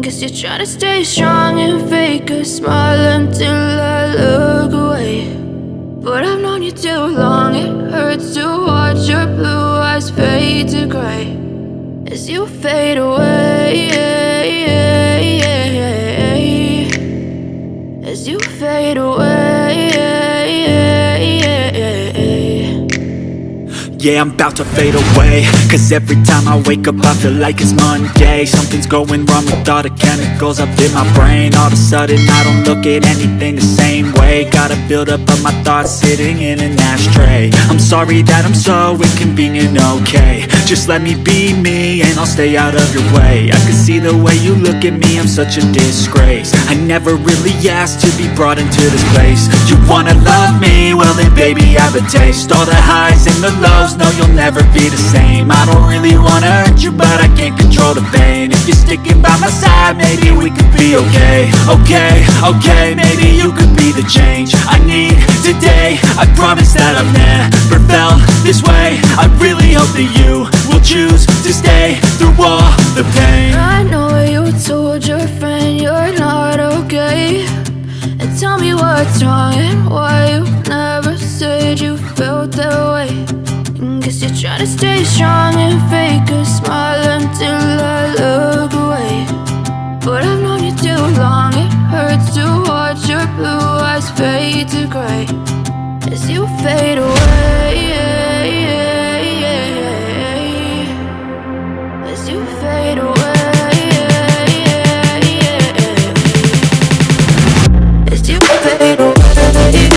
Guess you're trying to stay strong and fake a smile until I look away. But I've known you too long, it hurts to watch your blue eyes fade to gray as you fade away, as you fade away. Yeah, I'm about to fade away, cause every time I wake up I feel like it's Monday. Something's going wrong with all the chemicals up in my brain. All of a sudden I don't look at anything the same way. Gotta build up of my thoughts sitting in an ashtray. I'm sorry that I'm so inconvenient, okay. Just let me be me and I'll stay out of your way. I can see the way you look at me, I'm such a disgrace. I never really asked to be brought into this place. You wanna love me? Well then baby I have a taste. All the highs and the lows, no, you'll never be the same. I don't really wanna hurt you, but I can't control the pain. If you're sticking by my side, maybe we could be okay. Okay, maybe you could be the change I need today. I promise that I've never felt this way. I really hope that you will choose to stay through all the pain. I know you told your friend you're not okay, and tell me what's wrong and why you never said you felt that way. Guess you're trying to stay strong and fake a smile until I look away. But I've known you too long, it hurts to watch your blue eyes fade to gray as you fade away.